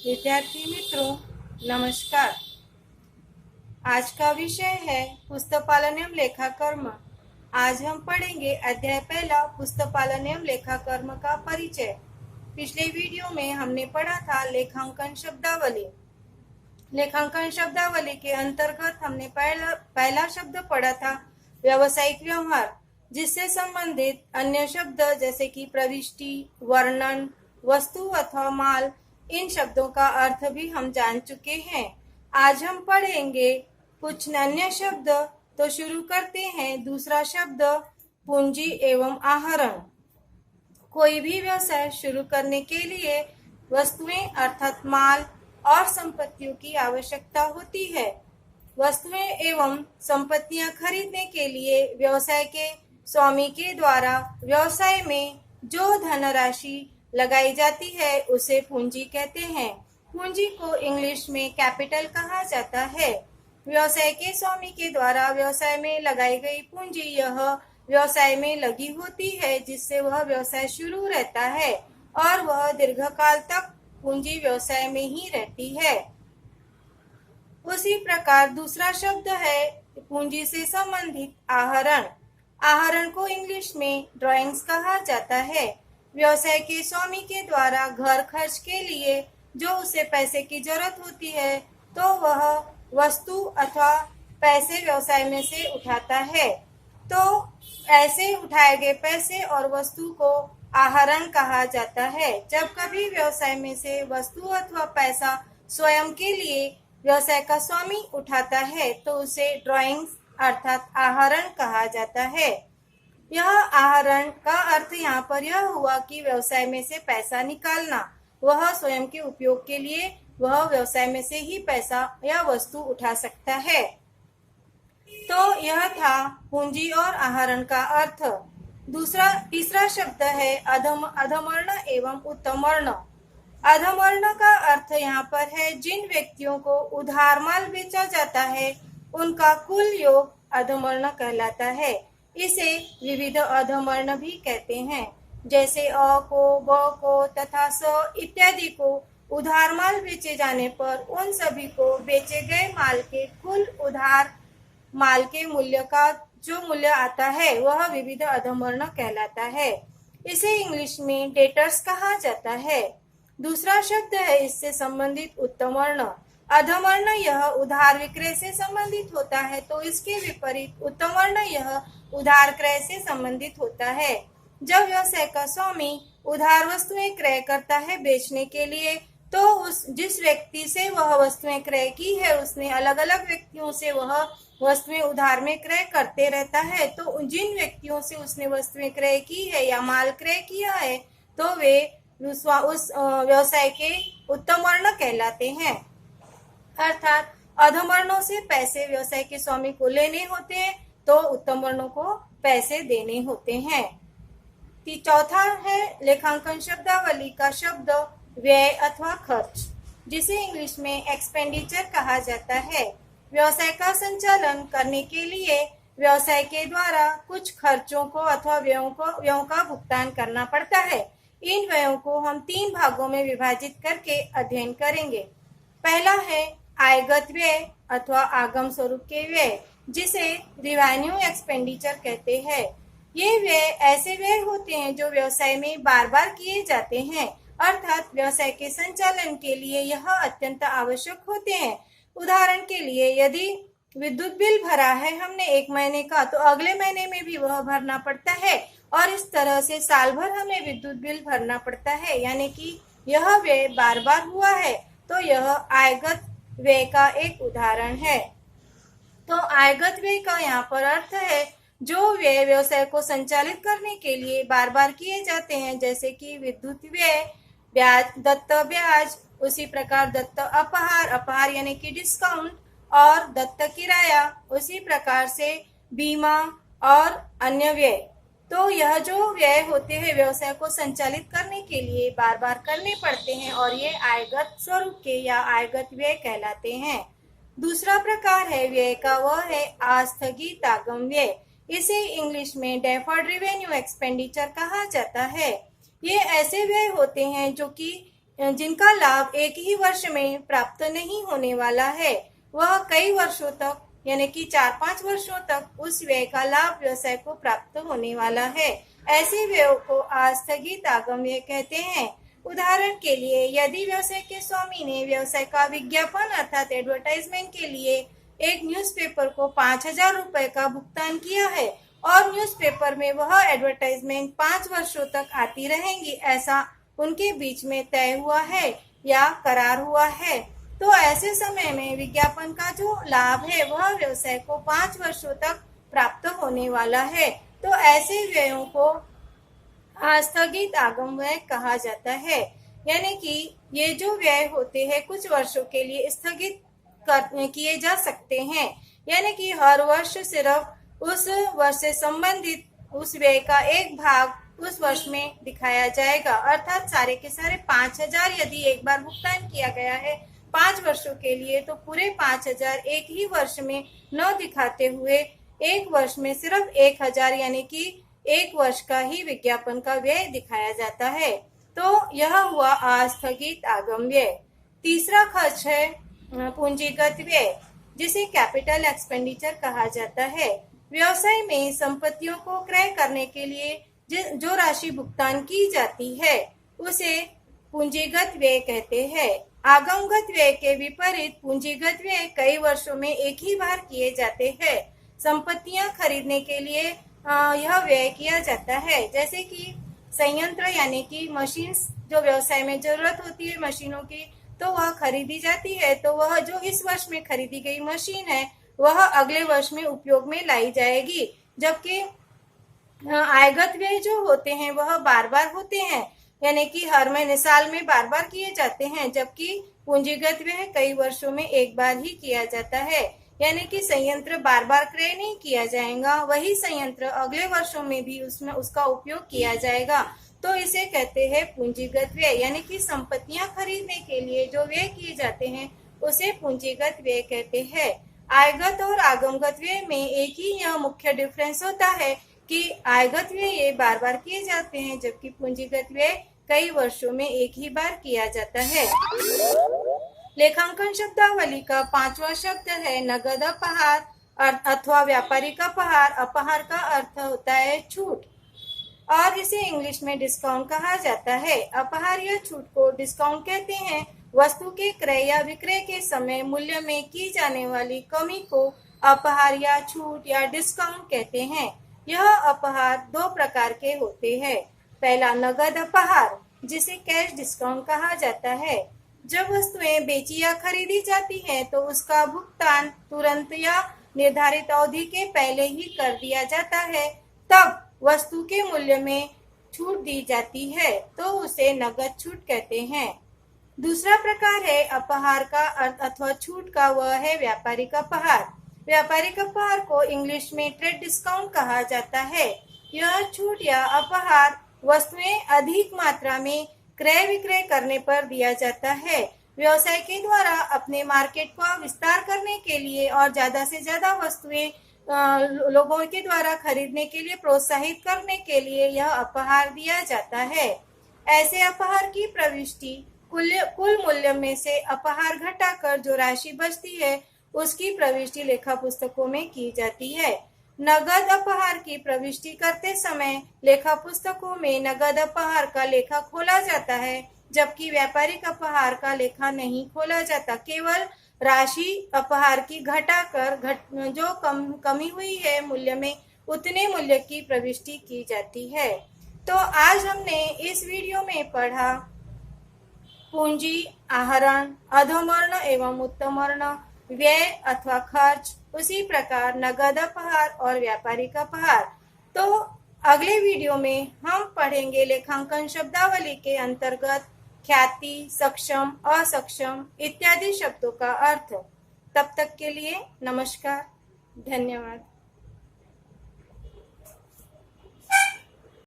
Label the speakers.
Speaker 1: विद्यार्थी मित्रों नमस्कार। आज का विषय है पुस्तकपालन एवं लेखाकर्म। आज हम पढ़ेंगे अध्याय पहला पुस्तकपालन एवं लेखाकर्म का परिचय। पिछले वीडियो में हमने पढ़ा था लेखांकन शब्दावली। लेखांकन शब्दावली के अंतर्गत हमने पहला शब्द पढ़ा था व्यावसायिक व्यवहार, जिससे संबंधित अन्य शब्द जैसे कि प्रविष्टि, वर्णन, वस्तु अथवा माल, इन शब्दों का अर्थ भी हम जान चुके हैं। आज हम पढ़ेंगे कुछ अन्य शब्द। तो शुरू करते हैं। दूसरा शब्द पूंजी एवं आहरण। कोई भी व्यवसाय शुरू करने के लिए वस्तुएं अर्थात माल और संपत्तियों की आवश्यकता होती है। वस्तुएं एवं संपत्तियां खरीदने के लिए व्यवसाय के स्वामी के द्वारा व्यवसाय में जो धनराशि लगाई जाती है उसे पूंजी कहते हैं। पूंजी को इंग्लिश में कैपिटल कहा जाता है। व्यवसाय के स्वामी के द्वारा व्यवसाय में लगाई गई पूंजी यह व्यवसाय में लगी होती है, जिससे वह व्यवसाय शुरू रहता है और वह दीर्घकाल तक पूंजी व्यवसाय में ही रहती है। उसी प्रकार दूसरा शब्द है पूंजी से संबंधित आहरण। आहरण को इंग्लिश में ड्रॉइंग्स कहा जाता है। व्यवसाय के स्वामी के द्वारा घर खर्च के लिए जो उसे पैसे की जरूरत होती है, तो वह वस्तु अथवा पैसे व्यवसाय में से उठाता है। तो ऐसे उठाए गए पैसे और वस्तु को आहरण कहा जाता है। जब कभी व्यवसाय में से वस्तु अथवा पैसा स्वयं के लिए व्यवसाय का स्वामी उठाता है तो उसे ड्रॉइंग्स अर्थात आहरण कहा जाता है। यह आहरण का अर्थ यहाँ पर यह हुआ कि व्यवसाय में से पैसा निकालना, वह स्वयं के उपयोग के लिए वह व्यवसाय में से ही पैसा या वस्तु उठा सकता है। तो यह था पूंजी और आहरण का अर्थ। तीसरा शब्द है अधमर्ण एवं उत्तमर्ण। अधमर्ण का अर्थ यहाँ पर है जिन व्यक्तियों को उधार माल बेचा जाता है उनका कुल योग अधमर्ण कहलाता है। इसे विविध अधमर्ण भी कहते हैं, जैसे अ को, ब को तथा स इत्यादि को उधार माल बेचे जाने पर उन सभी को बेचे गए माल के कुल उधार माल के मूल्य का जो मूल्य आता है वह विविध अधमर्ण कहलाता है। इसे इंग्लिश में डेटर्स कहा जाता है। दूसरा शब्द है इससे संबंधित उत्तमर्ण। अधमर्ण यह उधार विक्रय से संबंधित होता है, तो इसके विपरीत उत्तमर्ण यह उधार क्रय से संबंधित होता है। जब व्यवसाय का स्वामी उधार वस्तुएं क्रय करता है बेचने के लिए, तो जिस व्यक्ति से वह वस्तुएं क्रय की है उसने अलग अलग व्यक्तियों से वह वस्तुएं उधार में क्रय करते रहता है। तो जिन व्यक्तियों से उसने वस्तुएं क्रय की है या माल क्रय किया है तो वे उस व्यवसाय के उत्तमर्ण कहलाते हैं। अर्थात अधमवर्णों से पैसे व्यवसाय के स्वामी को लेने होते हैं तो उत्तम वर्णों को पैसे देने होते हैं। चौथा है लेखांकन शब्दावली का शब्द व्यय अथवा खर्च, जिसे इंग्लिश में एक्सपेंडिचर कहा जाता है। व्यवसाय का संचालन करने के लिए व्यवसाय के द्वारा कुछ खर्चों को अथवा व्ययों का भुगतान करना पड़ता है। इन व्ययों को हम 3 भागों में विभाजित करके अध्ययन करेंगे। पहला है आयगत व्यय अथवा आगम स्वरूप के व्यय, जिसे रिवेन्यू एक्सपेंडिचर कहते हैं। ये व्यय ऐसे व्यय होते हैं जो व्यवसाय में बार बार किए जाते हैं, अर्थात व्यवसाय के संचालन के लिए यह अत्यंत आवश्यक होते हैं। उदाहरण के लिए यदि विद्युत बिल भरा है हमने 1 महीने का, तो अगले महीने में भी वह भरना पड़ता है और इस तरह से साल भर हमें विद्युत बिल भरना पड़ता है, यानी कि यह व्यय बार बार हुआ है, तो यह आयगत व्यय का एक उदाहरण है। तो आयगत व्यय का यहाँ पर अर्थ है जो व्यय व्यवसाय को संचालित करने के लिए बार बार किए जाते हैं, जैसे कि विद्युत व्यय, दत्त ब्याज, उसी प्रकार दत्त अपहार यानी कि डिस्काउंट, और दत्त किराया, उसी प्रकार से बीमा और अन्य व्यय। तो यह जो व्यय होते हैं व्यवसाय को संचालित करने के लिए बार बार करने पड़ते हैं और ये आयगत स्वरूप के या आयगत व्यय कहलाते हैं। दूसरा प्रकार है व्यय का, वह है आस्थगित आगम व्यय। इसे इंग्लिश में डेफर्ड रेवेन्यू एक्सपेंडिचर कहा जाता है। ये ऐसे व्यय होते हैं जो कि जिनका लाभ एक ही वर्ष में प्राप्त नहीं होने वाला है, वह कई वर्षों तक यानी कि 4-5 वर्षों तक उस व्यय का लाभ व्यवसाय को प्राप्त होने वाला है। ऐसे व्ययों को आस्थगित आगम व्यय कहते हैं। उदाहरण के लिए, यदि व्यवसाय के स्वामी ने व्यवसाय का विज्ञापन अर्थात एडवर्टाइजमेंट के लिए एक न्यूज़पेपर को 5,000 रुपए का भुगतान किया है और न्यूज़पेपर में वह एडवर्टाइजमेंट 5 वर्षों तक आती रहेंगी, ऐसा उनके बीच में तय हुआ है या करार हुआ है, तो ऐसे समय में विज्ञापन का जो लाभ है वह व्यवसाय को 5 वर्षों तक प्राप्त होने वाला है। तो ऐसे व्ययों को आस्थगित आगम व्यय कहा जाता है। यानी कि ये जो व्यय होते हैं कुछ वर्षों के लिए स्थगित किए जा सकते हैं। यानी कि हर वर्ष सिर्फ उस वर्ष से संबंधित उस व्यय का एक भाग उस वर्ष में दिखाया जाएगा। अर्थात सारे के सारे 5,000 यदि एक बार भुगतान किया गया है 5 वर्षों के लिए, तो पूरे 5,000 एक ही वर्ष में न दिखाते हुए एक वर्ष में सिर्फ 1,000 यानी कि एक वर्ष का ही विज्ञापन का व्यय दिखाया जाता है। तो यह हुआ आस्थगित आगम व्यय। तीसरा खर्च है पूंजीगत व्यय, जिसे कैपिटल एक्सपेंडिचर कहा जाता है। व्यवसाय में संपत्तियों को क्रय करने के लिए जो राशि भुगतान की जाती है उसे पूंजीगत व्यय कहते हैं। आगमगत व्यय के विपरीत पूंजीगत व्यय कई वर्षों में एक ही बार किए जाते हैं। संपत्तियां खरीदने के लिए यह व्यय किया जाता है, जैसे कि संयंत्र यानी कि मशीन्स जो व्यवसाय में जरूरत होती है मशीनों की, तो वह खरीदी जाती है। तो वह जो इस वर्ष में खरीदी गई मशीन है वह अगले वर्ष में उपयोग में लाई जाएगी, जबकि आयगत व्यय जो होते हैं वह बार बार होते हैं, यानी कि हर महीने साल में बार बार किए जाते हैं, जबकि पूंजीगत व्यय कई वर्षों में एक बार ही किया जाता है। यानी कि संयंत्र बार बार क्रय नहीं किया जाएगा, वही संयंत्र अगले वर्षों में भी उसमें उसका उपयोग किया जाएगा। तो इसे कहते हैं पूंजीगत व्यय। यानी कि संपत्तियां खरीदने के लिए जो व्यय किए जाते हैं उसे पूंजीगत व्यय कहते हैं। आयगत और आगमगत व्यय में एक ही यह मुख्य डिफरेंस होता है कि आयगत व्यय ये बार बार किए जाते हैं, जबकि पूंजीगत व्यय कई वर्षों में एक ही बार किया जाता है। लेखांकन शब्दावली का 5वां शब्द है नगद अपहार अथवा व्यापारिक अपहार। अपहार का अर्थ होता है छूट और इसे इंग्लिश में डिस्काउंट कहा जाता है। अपहार या छूट को डिस्काउंट कहते हैं। वस्तु के क्रय या विक्रय के समय मूल्य में की जाने वाली कमी को अपहार या छूट या डिस्काउंट कहते हैं। यह अपहार 2 प्रकार के होते हैं। पहला नगद अपहार, जिसे कैश डिस्काउंट कहा जाता है। जब वस्तुएं बेची या खरीदी जाती हैं तो उसका भुगतान तुरंत या निर्धारित अवधि के पहले ही कर दिया जाता है, तब वस्तु के मूल्य में छूट दी जाती है, तो उसे नगद छूट कहते हैं। दूसरा प्रकार है अपहार का अर्थ अथवा छूट का, वह है व्यापारिक अपहार। व्यापारिक अपहार को इंग्लिश में ट्रेड डिस्काउंट कहा जाता है। यह छूट या अपहार वस्तुएं अधिक मात्रा में क्रय विक्रय करने पर दिया जाता है। व्यवसाय के द्वारा अपने मार्केट का विस्तार करने के लिए और ज्यादा से ज्यादा वस्तुएं लोगों के द्वारा खरीदने के लिए प्रोत्साहित करने के लिए यह अपहार दिया जाता है। ऐसे अपहार की प्रविष्टि कुल मूल्य में से अपहार घटाकर जो राशि बचती है उसकी प्रविष्टि लेखा पुस्तकों में की जाती है। नगद अपहार की प्रविष्टि करते समय लेखा पुस्तकों में नगद अपहार का लेखा खोला जाता है, जबकि व्यापारिक अपहार का लेखा नहीं खोला जाता। केवल राशि अपहार की घटाकर जो कमी हुई है मूल्य में उतने मूल्य की प्रविष्टि की जाती है। तो आज हमने इस वीडियो में पढ़ा पूंजी, आहरण, अधोमर्ण एवं उत्तमर्ण, व्यय अथवा खर्च, उसी प्रकार नगद अपहार और व्यापारिक अपहार। तो अगले वीडियो में हम पढ़ेंगे लेखांकन शब्दावली के अंतर्गत ख्याति, सक्षम, असक्षम इत्यादि शब्दों का अर्थ। तब तक के लिए नमस्कार, धन्यवाद।